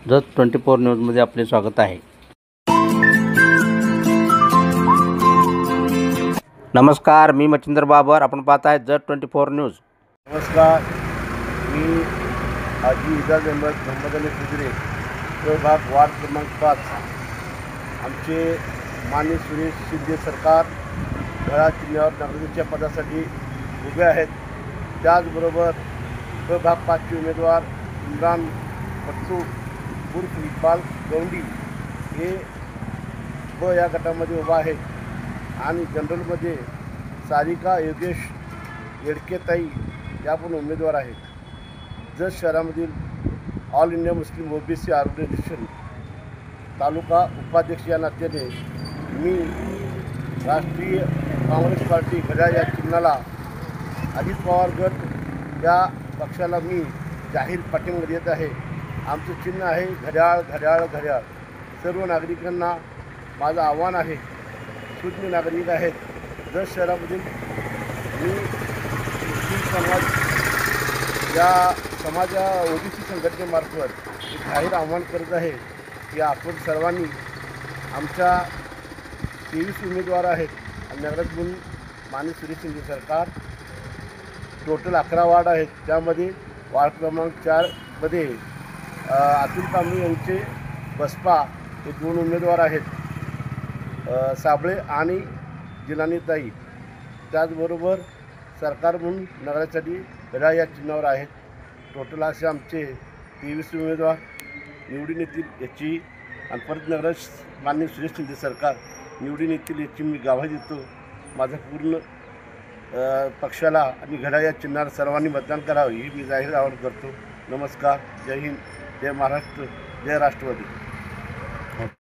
जत 24 न्यूजमध्ये आपले स्वागत आहे। नमस्कार, मी मच्छिंद्र बाबर, आपण पाहताय जत 24 न्यूज। नमस्कार, मी हाजी इजाज मोहम्मद अली खुजरे, प्रभाग वार्ड क्रमांक 5। आमचे माननीय सुरेश शिंदे सरकार घड्याळ चिन्हावर नगराध्यक्षाच्या पदासाठी उभे आहेत। त्याचबरोबर प्रभाग 5चे उमेदवार इम्रान पट्टू उर्फ इक्बाल गौंडी हे ब या गटामध्ये उभा आहेत आणि जनरलमध्ये सारिका योगेश येडकेताई या पण उमेदवार आहेत। जत शहरामधील All India Muslim OBC Organisation taluka उपाध्यक्ष या नात्याने मी राष्ट्रीय काँग्रेस पार्टी घड्याळ या चिन्हाला अजित पवार गट या पक्षाला मी जाहीर पाठिंबा देत आहे। आमचं चिन्ह आहे घड्याळ घड्याळ घड्याळ। सर्व नागरिकांना माझं आव्हान आहे, शून्य नागरिक आहेत जत शहरामधील मी मुस्लिम समाज या समाजा ओबीसी संघटनेमार्फत एक जाहीर आव्हान करत आहे की आपण सर्वांनी आमच्या 23 उमेदवार आहेत आणि नगराध्यक्ष माननीय सुरेश शिंदे सरकार टोटल 11 वार्ड आहेत। त्यामध्ये वार्ड क्रमांक 4मध्ये अतुल कांबळे यांचे बसपा हे 2 उमेदवार आहेत, साबळे आणि जिलानीताई। त्याचबरोबर सरकार म्हणून नगरासाठी घड्याळ या चिन्हावर आहेत। टोटल असे आमचे 23 उमेदवार निवडून येतील याची आणि परत नगराध्यक्ष माननीय सुरेश शिंदे सरकार निवडून येतील याची मी ग्वाही देतो। माझा पूर्ण पक्षाला आणि घड्याळ या चिन्हावर सर्वांनी मतदान करावं ही मी जाहीर आवाहन करतो। नमस्कार, जय हिंद, जय महाराष्ट्र, जय राष्ट्रवादी।